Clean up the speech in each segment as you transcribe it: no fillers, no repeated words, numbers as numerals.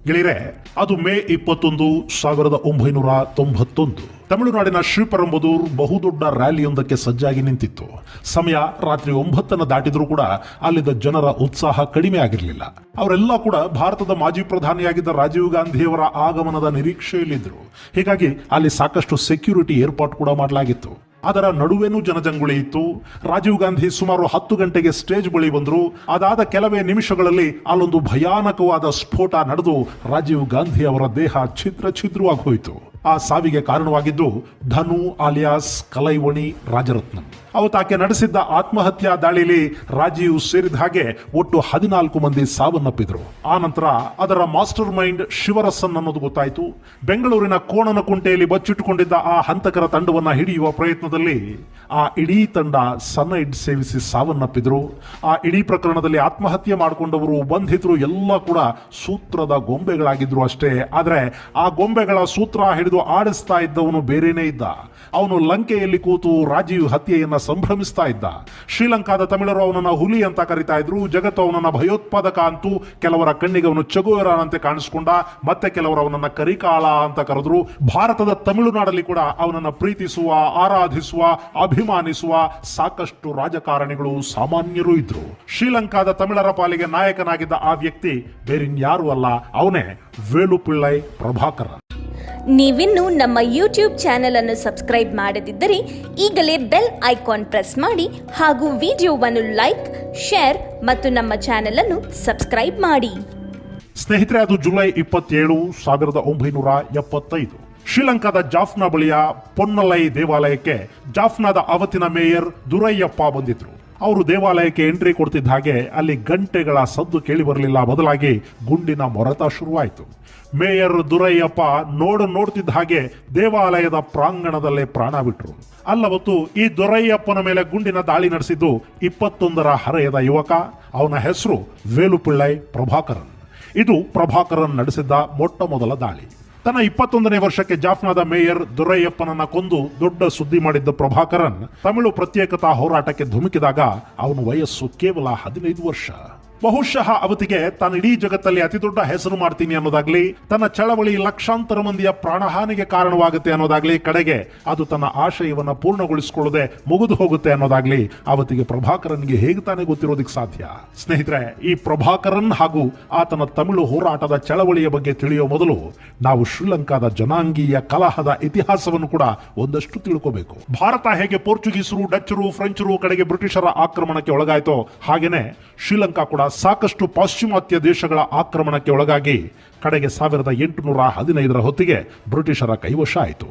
ಗೆಳೆಯರೆ, ಅದು ಮೇ 21, 1991. ತಮಿಳುನಾಡಿನ ಶ್ರೀಪೆರಂಬದೂರ್ ಬಹುದೊಡ್ಡ ರ್ಯಾಲಿಯೊಂದಕ್ಕೆ ಸಜ್ಜಾಗಿ ನಿಂತಿತ್ತು. ಸಮಯ ರಾತ್ರಿ 9 ದಾಟಿದ್ರೂ ಕೂಡ ಅಲ್ಲಿದ್ದ ಜನರ ಉತ್ಸಾಹ ಕಡಿಮೆ ಆಗಿರಲಿಲ್ಲ. ಅವರೆಲ್ಲ ಕೂಡ ಭಾರತದ ಮಾಜಿ ಪ್ರಧಾನಿಯಾಗಿದ್ದ ರಾಜೀವ್ ಗಾಂಧಿಯವರ ಆಗಮನದ ನಿರೀಕ್ಷೆಯಲ್ಲಿದ್ದರು. ಹೀಗಾಗಿ ಅಲ್ಲಿ ಸಾಕಷ್ಟು ಸೆಕ್ಯೂರಿಟಿ ಏರ್ಪಾಟ್ ಕೂಡ ಮಾಡಲಾಗಿತ್ತು. ಅದರ ನಡುವೆನೂ ಜನಜಂಗುಳಿ ಇತ್ತು. ರಾಜೀವ್ ಗಾಂಧಿ ಸುಮಾರು 10 ಗಂಟೆಗೆ ಸ್ಟೇಜ್ ಬಳಿ ಬಂದರು. ಅದಾದ ಕೆಲವೇ ನಿಮಿಷಗಳಲ್ಲಿ ಅಲ್ಲೊಂದು ಭಯಾನಕವಾದ ಸ್ಫೋಟ ನಡೆದು ರಾಜೀವ್ ಗಾಂಧಿ ಅವರ ದೇಹ ಛಿದ್ರವಾಗಿ ಹೋಯಿತು. ಆ ಸಾವಿಗೆ ಕಾರಣವಾಗಿದ್ದು ಧನು ಆಲಿಯಾಸ್ ಕಲೈವಣಿ ರಾಜರತ್ನಂ. ಅವತ್ತಾಕೆ ನಡೆಸಿದ್ದ ಆತ್ಮಹತ್ಯಾ ದಾಳಿಯಲ್ಲಿ ರಾಜೀವ್ ಸೇರಿದ ಹಾಗೆ ಒಟ್ಟು 14 ಮಂದಿ ಸಾವನ್ನಪ್ಪಿದ್ರು. ಆ ನಂತರ ಅದರ ಮಾಸ್ಟರ್ ಮೈಂಡ್ ಶಿವರಸನ್ ಅನ್ನೋದು ಗೊತ್ತಾಯಿತು. ಬೆಂಗಳೂರಿನ ಕೋಣನಕುಂಟೆಯಲ್ಲಿ ಬಚ್ಚಿಟ್ಟುಕೊಂಡಿದ್ದ ಆ ಹಂತಕರ ತಂಡವನ್ನ ಹಿಡಿಯುವ ಪ್ರಯತ್ನದಲ್ಲಿ ಆ ಇಡೀ ತಂಡ ಸನೈಡ್ ಸೇವಿಸಿ ಸಾವನ್ನಪ್ಪಿದ್ರು. ಆ ಇಡೀ ಪ್ರಕರಣದಲ್ಲಿ ಆತ್ಮಹತ್ಯೆ ಮಾಡಿಕೊಂಡವರು, ಬಂಧಿತರು ಎಲ್ಲ ಕೂಡ ಸೂತ್ರದ ಗೊಂಬೆಗಳಾಗಿದ್ರು ಅಷ್ಟೇ. ಆದರೆ ಆ ಗೊಂಬೆಗಳ ಸೂತ್ರ ಹಿಡಿದು ಆಡಿಸ್ತಾ ಇದ್ದವನು ಬೇರೆನೇ ಇದ್ದ. ಅವನು ಲಂಕೆಯಲ್ಲಿ ಕೂತು ರಾಜೀವ್ ಹತ್ಯೆಯನ್ನ ಸಂಭ್ರಮಿಸ್ತಾ ಇದ್ದ. ಶ್ರೀಲಂಕಾದ ತಮಿಳರು ಅವನನ್ನ ಹುಲಿ ಅಂತ ಕರಿತಾ ಇದ್ರು. ಜಗತ್ತು ಅವನನ್ನ ಭಯೋತ್ಪಾದಕ ಅಂತೂ, ಕೆಲವರ ಕಣ್ಣಿಗೆ ಅವನು ಚಗೋಯರನಂತೆ ಕಾಣಿಸ್ಕೊಂಡ. ಮತ್ತೆ ಕೆಲವರು ಅವನನ್ನ ಕರಿಕಾಳ ಅಂತ ಕರೆದ್ರು. ಭಾರತದ ತಮಿಳುನಾಡಲ್ಲಿ ಕೂಡ ಅವನನ್ನ ಪ್ರೀತಿಸುವ, ಆರಾಧಿಸುವ, ಅಭಿಮಾನಿಸುವ ಸಾಕಷ್ಟು ರಾಜಕಾರಣಿಗಳು, ಸಾಮಾನ್ಯರು ಇದ್ರು. ಶ್ರೀಲಂಕಾದ ತಮಿಳರ ಪಾಲಿಗೆ ನಾಯಕನಾಗಿದ್ದ ಆ ವ್ಯಕ್ತಿ ಬೇರಿನ್ಯಾರೂ ಅಲ್ಲ, ಅವನೇ ವೇಲುಪಿಳ್ಳೈ ಪ್ರಭಾಕರನ್. ನೀವಿನ್ನು ನಮ್ಮ ಯೂಟ್ಯೂಬ್ ಚಾನೆಲ್ ಅನ್ನು ಸಬ್ಸ್ಕ್ರೈಬ್ ಮಾಡದಿದ್ದರೆ ಈಗಲೇ ಬೆಲ್ ಐಕಾನ್ ಪ್ರೆಸ್ ಮಾಡಿ ಹಾಗೂ ವಿಡಿಯೋವನ್ನು ಲೈಕ್, ಶೇರ್ ಮತ್ತು ನಮ್ಮ ಚಾನೆಲ್ ಅನ್ನು ಸಬ್ಸ್ಕ್ರೈಬ್ ಮಾಡಿ. ಸ್ನೇಹಿತರೆ, ಅದು ಜುಲೈ 27, 1975. ಶ್ರೀಲಂಕಾದ ಜಾಫ್ನಾ ಬಳಿಯ ಪೊನ್ನಲೈ ದೇವಾಲಯಕ್ಕೆ ಜಾಫ್ನಾದ ಅವತ್ತಿನ ಮೇಯರ್ ದುರೈಯಪ್ಪ ಬಂದಿದ್ರು. ಅವರು ದೇವಾಲಯಕ್ಕೆ ಎಂಟ್ರಿ ಕೊಡ್ತಿದ್ದ ಹಾಗೆ ಅಲ್ಲಿ ಗಂಟೆಗಳ ಸದ್ದು ಕೇಳಿ ಬರಲಿಲ್ಲ. ಬದಲಾಗಿ ಗುಂಡಿನ ಮೊರತ ಶುರುವಾಯಿತು. ಮೇಯರ್ ದುರೈಯಪ್ಪ ನೋಡ್ತಿದ್ದ ಹಾಗೆ ದೇವಾಲಯದ ಪ್ರಾಂಗಣದಲ್ಲೇ ಪ್ರಾಣ ಬಿಟ್ರು. ಅಲ್ಲವತ್ತು ಈ ದುರೈಯಪ್ಪನ ಮೇಲೆ ಗುಂಡಿನ ದಾಳಿ ನಡೆಸಿದ್ದು 21ರ ಹರೆಯದ ಯುವಕ. ಅವನ ಹೆಸರು ವೇಲುಪಿಳ್ಳೈ ಪ್ರಭಾಕರನ್. ಇದು ಪ್ರಭಾಕರನ್ ನಡೆಸಿದ್ದ ಮೊಟ್ಟ ಮೊದಲ ದಾಳಿ. ತನ್ನ 21ನೇ ವರ್ಷಕ್ಕೆ ಜಾಫ್ನಾದ ಮೇಯರ್ ದುರೈಯಪ್ಪನನ್ನ ಕೊಂದು ದೊಡ್ಡ ಸುದ್ದಿ ಮಾಡಿದ್ದ ಪ್ರಭಾಕರನ್ ತಮಿಳು ಪ್ರತ್ಯೇಕತಾ ಹೋರಾಟಕ್ಕೆ ಧುಮುಕಿದಾಗ ಅವನ ವಯಸ್ಸು ಕೇವಲ 15 ವರ್ಷ. ಬಹುಶಃ ಅವತ್ತಿಗೆ ತಾನು ಇಡೀ ಜಗತ್ತಲ್ಲಿ ಅತಿ ದೊಡ್ಡ ಹೆಸರು ಮಾಡ್ತೀನಿ ಅನ್ನೋದಾಗ್ಲಿ, ತನ್ನ ಚಳವಳಿ ಲಕ್ಷಾಂತರ ಮಂದಿಯ ಪ್ರಾಣಹಾನಿಗೆ ಕಾರಣವಾಗುತ್ತೆ ಅನ್ನೋದಾಗ್ಲಿ, ಕಡೆಗೆ ಅದು ತನ್ನ ಆಶಯವನ್ನ ಪೂರ್ಣಗೊಳಿಸಿಕೊಳ್ಳದೆ ಮುಗಿದು ಹೋಗುತ್ತೆ ಅನ್ನೋದಾಗ್ಲಿ ಅವತ್ತಿಗೆ ಪ್ರಭಾಕರನ್ಗೆ ಹೇಗೆ ತಾನೇ ಗೊತ್ತಿರೋದಕ್ಕೆ ಸಾಧ್ಯ? ಸ್ನೇಹಿತರೆ, ಈ ಪ್ರಭಾಕರನ್ ಹಾಗೂ ಆತನ ತಮಿಳು ಹೋರಾಟದ ಚಳವಳಿಯ ಬಗ್ಗೆ ತಿಳಿಯೋ ಮೊದಲು ನಾವು ಶ್ರೀಲಂಕಾದ ಜನಾಂಗೀಯ ಕಲಹದ ಇತಿಹಾಸವನ್ನು ಕೂಡ ಒಂದಷ್ಟು ತಿಳ್ಕೋಬೇಕು. ಭಾರತ ಹೇಗೆ ಪೋರ್ಚುಗೀಸರು, ಡಚ್ಚರು, ಫ್ರೆಂಚರು, ಕಡೆಗೆ ಬ್ರಿಟಿಷರ ಆಕ್ರಮಣಕ್ಕೆ ಒಳಗಾಯಿತೋ ಹಾಗೇನೆ ಶ್ರೀಲಂಕಾ ಕೂಡ ಸಾಕಷ್ಟು ಪಾಶ್ಚಿಮಾತ್ಯ ದೇಶಗಳ ಆಕ್ರಮಣಕ್ಕೆ ಒಳಗಾಗಿ ಕಡೆಗೆ 1815ರ ಹೊತ್ತಿಗೆ ಬ್ರಿಟಿಷರ ಕೈವಶ ಆಯಿತು.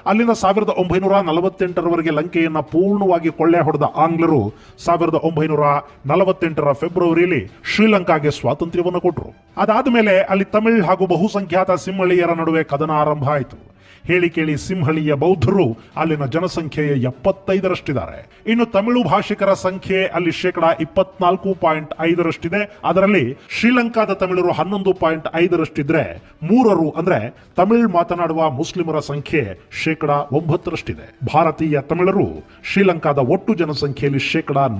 ಅಲ್ಲಿಂದ 1948ರವರೆಗೆ ಲಂಕೆಯನ್ನ ಪೂರ್ಣವಾಗಿ ಕೊಳ್ಳೆ ಹೊಡೆದ ಆಂಗ್ಲರು 1948ರ ಫೆಬ್ರವರಿಯಲ್ಲಿ ಶ್ರೀಲಂಕಾಗೆ ಸ್ವಾತಂತ್ರ್ಯವನ್ನು ಕೊಟ್ಟರು. ಅದಾದ ಮೇಲೆ ಅಲ್ಲಿ ತಮಿಳ್ ಹಾಗೂ ಬಹುಸಂಖ್ಯಾತ ಸಿಂಹಳೀಯರ ನಡುವೆ ಕದನ ಆರಂಭ ಆಯಿತು. ಹೇಳಿ ಕೇಳಿ ಸಿಂಹಳೀಯ ಬೌದ್ಧರು ಅಲ್ಲಿನ ಜನಸಂಖ್ಯೆಯ 75ರಷ್ಟಿದ್ದಾರೆ. ಇನ್ನು ತಮಿಳು ಭಾಷಿಕರ ಸಂಖ್ಯೆ ಅಲ್ಲಿ 24.5ರಷ್ಟಿದೆ. ಅದರಲ್ಲಿ ಶ್ರೀಲಂಕಾದ ತಮಿಳರು 11.5ರಷ್ಟಿದ್ರೆ, ಮೂರರು ಅಂದ್ರೆ ತಮಿಳ್ ಮಾತನಾಡುವ ಮುಸ್ಲಿಮರ ಸಂಖ್ಯೆ 9ರಷ್ಟಿದೆ. ಭಾರತೀಯ ತಮಿಳರು ಶ್ರೀಲಂಕಾದ ಒಟ್ಟು ಜನಸಂಖ್ಯೆಯಲ್ಲಿ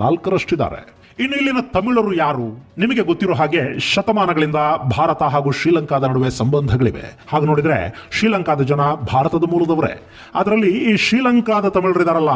4ರಷ್ಟಿದ್ದಾರೆ. ಇನ್ನು ಇಲ್ಲಿನ ತಮಿಳರು ಯಾರು? ನಿಮಗೆ ಗೊತ್ತಿರೋ ಹಾಗೆ ಶತಮಾನಗಳಿಂದ ಭಾರತ ಹಾಗೂ ಶ್ರೀಲಂಕಾದ ನಡುವೆ ಸಂಬಂಧಗಳಿವೆ. ಹಾಗೆ ನೋಡಿದ್ರೆ ಶ್ರೀಲಂಕಾದ ಜನ ಭಾರತದ ಮೂಲದವರೇ. ಅದರಲ್ಲಿ ಈ ಶ್ರೀಲಂಕಾದ ತಮಿಳರಿದಾರಲ್ಲ,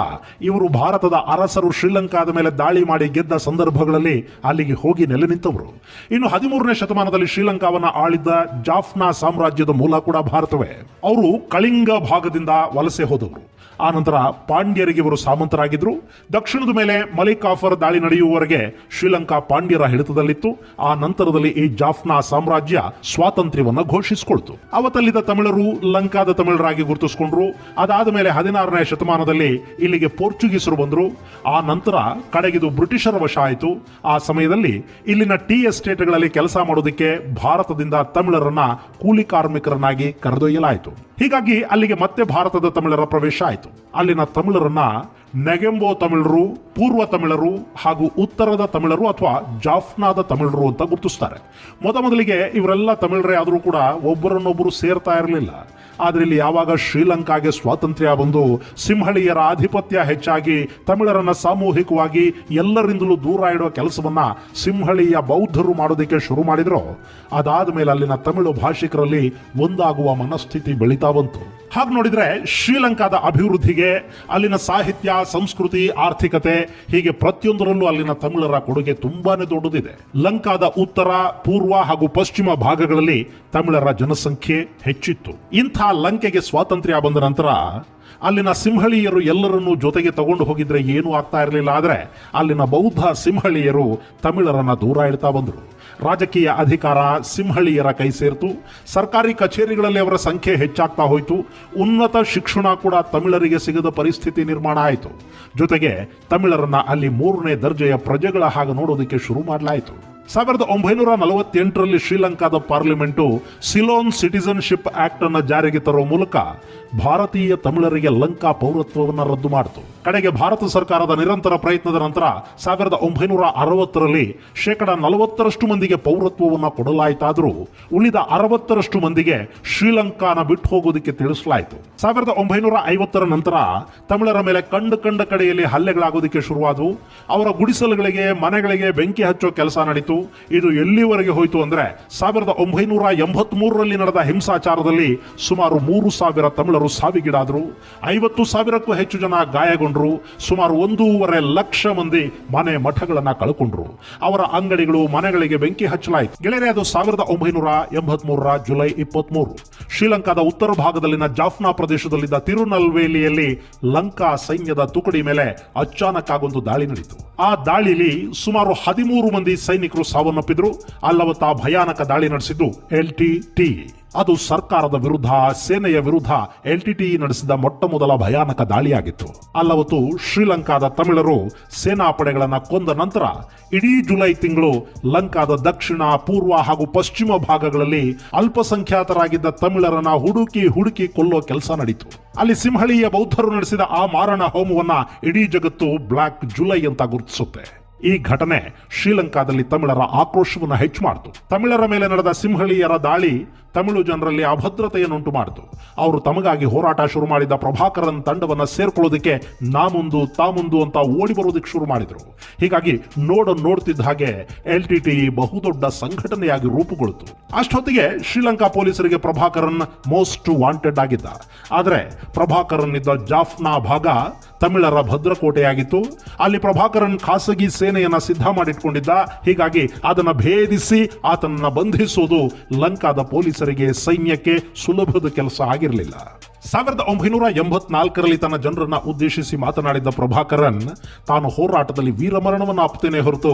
ಇವರು ಭಾರತದ ಅರಸರು ಶ್ರೀಲಂಕಾದ ಮೇಲೆ ದಾಳಿ ಮಾಡಿ ಗೆದ್ದ ಸಂದರ್ಭಗಳಲ್ಲಿ ಅಲ್ಲಿಗೆ ಹೋಗಿ ನೆಲೆ ನಿಂತವರು. ಇನ್ನು 13ನೇ ಶತಮಾನದಲ್ಲಿ ಶ್ರೀಲಂಕಾವನ್ನ ಆಳಿದ್ದ ಜಾಫ್ನಾ ಸಾಮ್ರಾಜ್ಯದ ಮೂಲ ಕೂಡ ಭಾರತವೇ. ಅವರು ಕಳಿಂಗ ಭಾಗದಿಂದ ವಲಸೆ ಹೋದವರು. ಆ ನಂತರ ಪಾಂಡ್ಯರಿಗೆ ಇವರು ಸಾಮಂತರಾಗಿದ್ರು. ದಕ್ಷಿಣದ ಮೇಲೆ ಮಲಿಕಾಫರ್ ದಾಳಿ ನಡೆಯುವವರೆಗೆ ಶ್ರೀಲಂಕಾ ಪಾಂಡ್ಯರ ಹಿಡಿತದಲ್ಲಿತ್ತು. ಆ ನಂತರದಲ್ಲಿ ಈ ಜಾಫ್ನಾ ಸಾಮ್ರಾಜ್ಯ ಸ್ವಾತಂತ್ರ್ಯವನ್ನು ಘೋಷಿಸಿಕೊಳ್ತು. ಅವತ್ತಲ್ಲಿದ್ದ ತಮಿಳರು ಲಂಕಾದ ತಮಿಳರಾಗಿ ಗುರುತಿಸಿಕೊಂಡ್ರು. ಅದಾದ ಮೇಲೆ 16ನೇ ಶತಮಾನದಲ್ಲಿ ಇಲ್ಲಿಗೆ ಪೋರ್ಚುಗೀಸರು ಬಂದರು. ಆ ನಂತರ ಕಡೆಗಿದು ಬ್ರಿಟಿಷರ ವಶ ಆಯಿತು. ಆ ಸಮಯದಲ್ಲಿ ಇಲ್ಲಿನ ಟೀ ಎಸ್ಟೇಟ್ಗಳಲ್ಲಿ ಕೆಲಸ ಮಾಡೋದಕ್ಕೆ ಭಾರತದಿಂದ ತಮಿಳರನ್ನ ಕೂಲಿ ಕಾರ್ಮಿಕರನ್ನಾಗಿ ಕರೆದೊಯ್ಯಲಾಯಿತು. ಹೀಗಾಗಿ ಅಲ್ಲಿಗೆ ಮತ್ತೆ ಭಾರತದ ತಮಿಳರ ಪ್ರವೇಶ ಆಯಿತು. ಅಲ್ಲಿನ ತಮಿಳರನ್ನ ನೆಗೆಂಬೋ ತಮಿಳರು, ಪೂರ್ವ ತಮಿಳರು ಹಾಗೂ ಉತ್ತರದ ತಮಿಳರು ಅಥವಾ ಜಾಫ್ನಾದ ತಮಿಳರು ಅಂತ ಗುರುತಿಸ್ತಾರೆ. ಮೊದಲಿಗೆ ಇವರೆಲ್ಲ ತಮಿಳರೇ ಆದರೂ ಕೂಡ ಒಬ್ಬರನ್ನೊಬ್ಬರು ಸೇರ್ತಾ ಇರಲಿಲ್ಲ. ಆದ್ರೆ ಇಲ್ಲಿ ಯಾವಾಗ ಶ್ರೀಲಂಕಾಗೆ ಸ್ವಾತಂತ್ರ್ಯ ಬಂದು ಸಿಂಹಳೀಯರ ಆಧಿಪತ್ಯ ಹೆಚ್ಚಾಗಿ ತಮಿಳರನ್ನ ಸಾಮೂಹಿಕವಾಗಿ ಎಲ್ಲರಿಂದಲೂ ದೂರ ಇಡುವ ಕೆಲಸವನ್ನ ಸಿಂಹಳೀಯ ಬೌದ್ಧರು ಮಾಡೋದಕ್ಕೆ ಶುರು ಮಾಡಿದ್ರು, ಅದಾದ ಮೇಲೆ ಅಲ್ಲಿನ ತಮಿಳು ಭಾಷಿಕರಲ್ಲಿ ಒಂದಾಗುವ ಮನಸ್ಥಿತಿ ಬೆಳೀತಾ ಬಂತು. ಹಾಗೆ ನೋಡಿದ್ರೆ ಶ್ರೀಲಂಕಾದ ಅಭಿವೃದ್ಧಿಗೆ ಅಲ್ಲಿನ ಸಾಹಿತ್ಯ, ಸಂಸ್ಕೃತಿ, ಆರ್ಥಿಕತೆ ಹೀಗೆ ಪ್ರತಿಯೊಂದರಲ್ಲೂ ಅಲ್ಲಿನ ತಮಿಳರ ಕೊಡುಗೆ ತುಂಬಾನೇ ದೊಡ್ಡದಿದೆ. ಲಂಕಾದ ಉತ್ತರ, ಪೂರ್ವ ಹಾಗೂ ಪಶ್ಚಿಮ ಭಾಗಗಳಲ್ಲಿ ತಮಿಳರ ಜನಸಂಖ್ಯೆ ಹೆಚ್ಚಿತ್ತು. ಇಂಥ ಲಂಕೆಗೆ ಸ್ವಾತಂತ್ರ್ಯ ಬಂದ ನಂತರ ಅಲ್ಲಿನ ಸಿಂಹಳೀಯರು ಎಲ್ಲರನ್ನೂ ಜೊತೆಗೆ ತಗೊಂಡು ಹೋಗಿದ್ರೆ ಏನೂ ಆಗ್ತಾ ಇರಲಿಲ್ಲ. ಆದರೆ ಅಲ್ಲಿನ ಬೌದ್ಧ ಸಿಂಹಳೀಯರು ತಮಿಳರನ್ನ ದೂರ ಇಡ್ತಾ ಬಂದರು. ರಾಜಕೀಯ ಅಧಿಕಾರ ಸಿಂಹಳೀಯರ ಕೈ ಸೇರ್ತು. ಸರ್ಕಾರಿ ಕಚೇರಿಗಳಲ್ಲಿ ಅವರ ಸಂಖ್ಯೆ ಹೆಚ್ಚಾಗ್ತಾ ಹೋಯಿತು. ಉನ್ನತ ಶಿಕ್ಷಣ ಕೂಡ ತಮಿಳರಿಗೆ ಸಿಗದ ಪರಿಸ್ಥಿತಿ ನಿರ್ಮಾಣ ಆಯಿತು. ಜೊತೆಗೆ ತಮಿಳರನ್ನ ಅಲ್ಲಿ 3ನೇ ದರ್ಜೆಯ ಪ್ರಜೆಗಳ ಹಾಗೆ ನೋಡೋದಕ್ಕೆ ಶುರು ಮಾಡಲಾಯಿತು. 1948ರಲ್ಲಿ ಶ್ರೀಲಂಕಾದ ಪಾರ್ಲಿಮೆಂಟು ಸಿಲೋನ್ ಸಿಟಿಸನ್ಶಿಪ್ ಆಕ್ಟ್ ಅನ್ನು ಜಾರಿಗೆ ತರುವ ಮೂಲಕ ಭಾರತೀಯ ತಮಿಳರಿಗೆ ಲಂಕಾ ಪೌರತ್ವವನ್ನು ರದ್ದು ಮಾಡಿತು. ಕಡೆಗೆ ಭಾರತ ಸರ್ಕಾರದ ನಿರಂತರ ಪ್ರಯತ್ನದ ನಂತರ 1960ರಲ್ಲಿ 40% ಮಂದಿಗೆ ಪೌರತ್ವವನ್ನು ಕೊಡಲಾಯಿತಾದರೂ ಉಳಿದ 60% ಮಂದಿಗೆ ಶ್ರೀಲಂಕಾನ ಬಿಟ್ಟು ಹೋಗೋದಕ್ಕೆ ತಿಳಿಸಲಾಯಿತು. 1950ರ ನಂತರ ತಮಿಳರ ಮೇಲೆ ಕಂಡ ಕಡೆಯಲ್ಲಿ ಹಲ್ಲೆಗಳಾಗೋದಕ್ಕೆ ಶುರುವಾದವು. ಅವರ ಗುಡಿಸಲುಗಳಿಗೆ, ಮನೆಗಳಿಗೆ ಬೆಂಕಿ ಹಚ್ಚೋ ಕೆಲಸ ನಡೀತು. ಇದು ಎಲ್ಲಿವರೆಗೆ ಹೋಯಿತು ಅಂದ್ರೆ 1983ರಲ್ಲಿ ನಡೆದ ಹಿಂಸಾಚಾರದಲ್ಲಿ ಸುಮಾರು 3,000 ತಮಿಳರು ಸಾವಿಗೀಡಾದರು. 50,000ಕ್ಕೂ ಹೆಚ್ಚು ಜನ ಗಾಯಗೊಂಡರು. ಸುಮಾರು 1.5 ಲಕ್ಷ ಮಂದಿ ಮನೆ ಮಠಗಳನ್ನ ಕಳ್ಕೊಂಡ್ರು. ಅವರ ಅಂಗಡಿಗಳು, ಮನೆಗಳಿಗೆ ಬೆಂಕಿ ಹಚ್ಚಲಾಯಿತು. ಗೆಳೆಯರೆ, ಅದು 1983ರ ಜುಲೈ 23. ಶ್ರೀಲಂಕಾದ ಉತ್ತರ ಭಾಗದಲ್ಲಿನ ಜಾಫ್ನಾ ಪ್ರದೇಶದಲ್ಲಿದ್ದ ತಿರುನಲ್ವೇಲಿಯಲ್ಲಿ ಲಂಕಾ ಸೈನ್ಯದ ತುಕಡಿ ಮೇಲೆ ಅಚಾನಕ್ ಆಗೊಂದು ದಾಳಿ ನಡೆಯಿತು. ಆ ದಾಳಿಲಿ ಸುಮಾರು 13 ಮಂದಿ ಸೈನಿಕರು ಸಾವನ್ನಪ್ಪಿದ್ರು. ಅಲ್ಲವತ್ತ ಭಯಾನಕ ದಾಳಿ ನಡೆಸಿದ್ದು LTT. ಅದು ಸರ್ಕಾರದ ವಿರುದ್ಧ, ಸೇನೆಯ ವಿರುದ್ಧ LTT ನಡೆಸಿದ ಮೊಟ್ಟಮೊದಲ ಭಯಾನಕ ದಾಳಿಯಾಗಿತ್ತು. ಅಲ್ಲವತ್ತು ಶ್ರೀಲಂಕಾದ ತಮಿಳರು ಸೇನಾ ಪಡೆಗಳನ್ನ ಕೊಂದ ನಂತರ ಇಡೀ ಜುಲೈ ತಿಂಗಳು ಲಂಕಾದ ದಕ್ಷಿಣ, ಪೂರ್ವ ಹಾಗೂ ಪಶ್ಚಿಮ ಭಾಗಗಳಲ್ಲಿ ಅಲ್ಪಸಂಖ್ಯಾತರಾಗಿದ್ದ ತಮಿಳರನ್ನ ಹುಡುಕಿ ಕೊಲ್ಲೋ ಕೆಲಸ ನಡೀತು. ಅಲ್ಲಿ ಸಿಂಹಳೀಯ ಬೌದ್ಧರು ನಡೆಸಿದ ಆ ಮಾರಣ ಹೋಮವನ್ನ ಇಡೀ ಜಗತ್ತು ಬ್ಲಾಕ್ ಜುಲೈ ಅಂತ ಗುರುತಿಸುತ್ತೆ. ಈ ಘಟನೆ ಶ್ರೀಲಂಕಾದಲ್ಲಿ ತಮಿಳರ ಆಕ್ರೋಶವನ್ನು ಹೆಚ್ಚು ಮಾಡಿತು. ತಮಿಳರ ಮೇಲೆ ನಡೆದ ಸಿಂಹಳೀಯರ ದಾಳಿ ತಮಿಳು ಜನರಲ್ಲಿ ಅಭದ್ರತೆಯನ್ನುಂಟು ಮಾಡಿತು. ಅವರು ತಮಗಾಗಿ ಹೋರಾಟ ಶುರು ಮಾಡಿದ ಪ್ರಭಾಕರನ್ ತಂಡವನ್ನು ಸೇರ್ಕೊಳ್ಳೋದಕ್ಕೆ ನಾಮುಂದು ತಾಮುಂದು ಅಂತ ಓಡಿ ಬರೋದಕ್ಕೆ ಶುರು ಮಾಡಿದರು. ಹೀಗಾಗಿ ನೋಡ್ತಿದ್ದ ಹಾಗೆ LTT ಬಹುದೊಡ್ಡ ಸಂಘಟನೆಯಾಗಿ ರೂಪುಗೊಳ್ತು. ಅಷ್ಟೊತ್ತಿಗೆ ಶ್ರೀಲಂಕಾ ಪೊಲೀಸರಿಗೆ ಪ್ರಭಾಕರನ್ ಮೋಸ್ಟ್ ವಾಂಟೆಡ್ ಆಗಿದ್ದ. ಆದರೆ ಪ್ರಭಾಕರನ್ ಇದ್ದ ಜಾಫ್ನಾ ಭಾಗ ತಮಿಳರ ಭದ್ರಕೋಟೆಯಾಗಿತ್ತು. ಅಲ್ಲಿ ಪ್ರಭಾಕರನ್ ಖಾಸಗಿ ಸೇನೆಯನ್ನ ಸಿದ್ಧ ಮಾಡಿಟ್ಕೊಂಡಿದ್ದ. ಹೀಗಾಗಿ ಅದನ್ನು ಭೇದಿಸಿ ಆತನನ್ನ ಬಂಧಿಸುವುದು ಲಂಕಾದ ಪೊಲೀಸರಿಗೆ, ಸೈನ್ಯಕ್ಕೆ ಸುಲಭದ ಕೆಲಸ ಆಗಿರಲಿಲ್ಲ. 1984ರಲ್ಲಿ ತನ್ನ ಜನರನ್ನ ಉದ್ದೇಶಿಸಿ ಮಾತನಾಡಿದ್ದ ಪ್ರಭಾಕರನ್ ತಾನು ಹೋರಾಟದಲ್ಲಿ ವೀರಮರಣವನ್ನು ಅಪ್ಪುತ್ತೇನೆ ಹೊರತು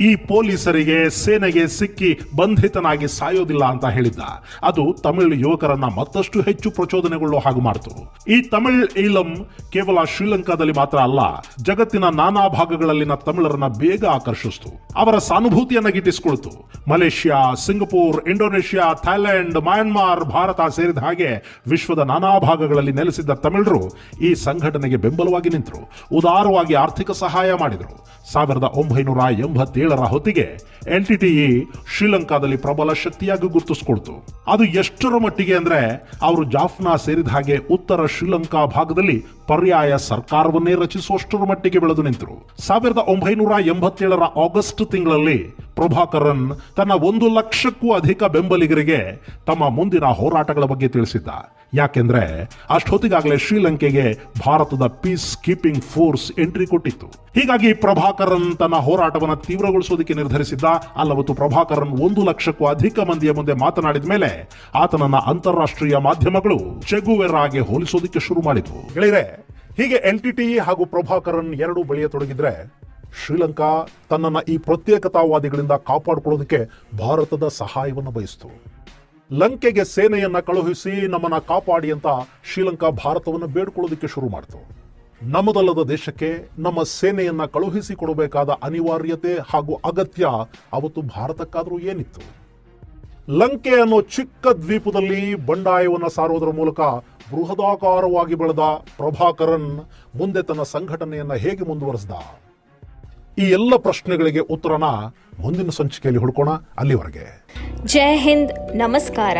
ಈ ಪೊಲೀಸರಿಗೆ, ಸೇನೆಗೆ ಸಿಕ್ಕಿ ಬಂಧಿತನಾಗಿ ಸಾಯೋದಿಲ್ಲ ಅಂತ ಹೇಳಿದ್ದ. ಅದು ತಮಿಳು ಯುವಕರನ್ನ ಮತ್ತಷ್ಟು ಹೆಚ್ಚು ಪ್ರಚೋದನೆಗೊಳ್ಳೋ ಹಾಗೆ ಮಾಡಿತು. ಈ ತಮಿಳ್ ಈಲಂ ಕೇವಲ ಶ್ರೀಲಂಕಾದಲ್ಲಿ ಮಾತ್ರ ಅಲ್ಲ, ಜಗತ್ತಿನ ನಾನಾ ಭಾಗಗಳಲ್ಲಿನ ತಮಿಳರನ್ನ ಬೇಗ ಆಕರ್ಷಿಸಿತು. ಅವರ ಸಾನುಭೂತಿಯನ್ನ ಗಿಟ್ಟಿಸಿಕೊಳ್ತು. Malaysia, Singapore, Indonesia, Thailand, Myanmar, Bharat ಸೇರಿದ ಹಾಗೆ ವಿಶ್ವದ ನಾನಾ ಭಾಗಗಳಲ್ಲಿ ನೆಲೆಸಿದ್ದ ತಮಿಳರು ಈ ಸಂಘಟನೆಗೆ ಬೆಂಬಲವಾಗಿ ನಿಂತರು. ಉದಾರವಾಗಿ ಆರ್ಥಿಕ ಸಹಾಯ ಮಾಡಿದರು. 1987ರ ಹೊತ್ತಿಗೆ LTT ಶ್ರೀಲಂಕಾದಲ್ಲಿ ಪ್ರಬಲ ಶಕ್ತಿಯಾಗಿ ಗುರುತಿಸಿಕೊಳ್ತು. ಅದು ಎಷ್ಟರ ಮಟ್ಟಿಗೆ ಅಂದ್ರೆ ಅವರು ಜಾಫ್ನಾ ಸೇರಿದ ಹಾಗೆ ಉತ್ತರ ಶ್ರೀಲಂಕಾ ಭಾಗದಲ್ಲಿ ಪರ್ಯಾಯ ಸರ್ಕಾರವನ್ನೇ ರಚಿಸುವಷ್ಟರ ಮಟ್ಟಿಗೆ ಬೆಳೆದು ನಿಂತರು. 1987ರ ಆಗಸ್ಟ್ ತಿಂಗಳಲ್ಲಿ ಪ್ರಭಾಕರನ್ ತನ್ನ 1 ಲಕ್ಷಕ್ಕೂ ಅಧಿಕ ಬೆಂಬಲಿಗರಿಗೆ ತಮ್ಮ ಮುಂದಿನ ಹೋರಾಟಗಳ ಬಗ್ಗೆ ತಿಳಿಸಿದ್ದ. ಯಾಕೆಂದ್ರೆ ಅಷ್ಟೊತ್ತಿಗಾಗಲೇ ಶ್ರೀಲಂಕೆಗೆ ಭಾರತದ ಪೀಸ್ ಕೀಪಿಂಗ್ ಫೋರ್ಸ್ ಎಂಟ್ರಿ ಕೊಟ್ಟಿತ್ತು. ಹೀಗಾಗಿ ಪ್ರಭಾಕರನ್ ತನ್ನ ಹೋರಾಟವನ್ನು ತೀವ್ರಗೊಳಿಸೋದಕ್ಕೆ ನಿರ್ಧರಿಸಿದ್ದ. ಅಲ್ಲವತ್ತು ಪ್ರಭಾಕರನ್ 1 ಲಕ್ಷಕ್ಕೂ ಅಧಿಕ ಮಂದಿಯ ಮುಂದೆ ಮಾತನಾಡಿದ ಮೇಲೆ ಆತನನ್ನ ಅಂತಾರಾಷ್ಟ್ರೀಯ ಮಾಧ್ಯಮಗಳು ಚೆಗುವೆರಾಗೆ ಹೋಲಿಸೋದಕ್ಕೆ ಶುರು ಮಾಡಿದ್ವು. ಗೆಳೆಯರೆ, ಹೀಗೆ LTT ಹಾಗೂ ಪ್ರಭಾಕರನ್ ಎರಡೂ ಬೆಳೆಯತೊಡಗಿದ್ರೆ ಶ್ರೀಲಂಕಾ ತನ್ನನ್ನ ಈ ಪ್ರತ್ಯೇಕತಾವಾದಿಗಳಿಂದ ಕಾಪಾಡಿಕೊಳ್ಳೋದಕ್ಕೆ ಭಾರತದ ಸಹಾಯವನ್ನು ಬಯಸಿತು. ಲಂಕೆಗೆ ಸೇನೆಯನ್ನ ಕಳುಹಿಸಿ ನಮ್ಮನ್ನ ಕಾಪಾಡಿ ಅಂತ ಶ್ರೀಲಂಕಾ ಭಾರತವನ್ನು ಬೇಡ್ಕೊಳ್ಳೋದಕ್ಕೆ ಶುರು ಮಾಡಿತು. ನಮ್ಮದಲ್ಲದ ದೇಶಕ್ಕೆ ನಮ್ಮ ಸೇನೆಯನ್ನ ಕಳುಹಿಸಿ ಕೊಡಬೇಕಾದ ಅನಿವಾರ್ಯತೆ ಹಾಗೂ ಅಗತ್ಯ ಅವತ್ತು ಭಾರತಕ್ಕಾದ್ರೂ ಏನಿತ್ತು? ಲಂಕೆ ಅನ್ನೋ ಚಿಕ್ಕ ದ್ವೀಪದಲ್ಲಿ ಬಂಡಾಯವನ್ನು ಸಾರುವುದರ ಮೂಲಕ ಬೃಹದಾಕಾರವಾಗಿ ಬೆಳೆದ ಪ್ರಭಾಕರನ್ ಮುಂದೆ ತನ್ನ ಸಂಘಟನೆಯನ್ನ ಹೇಗೆ ಮುಂದುವರೆಸಿದ? ಈ ಎಲ್ಲ ಪ್ರಶ್ನೆಗಳಿಗೆ ಉತ್ತರನ ಮುಂದಿನ ಸಂಚಿಕೆಯಲ್ಲಿ ಹುಡುಕೋಣ. ಅಲ್ಲಿವರೆಗೆ ಜೈ ಹಿಂದ್, ನಮಸ್ಕಾರ.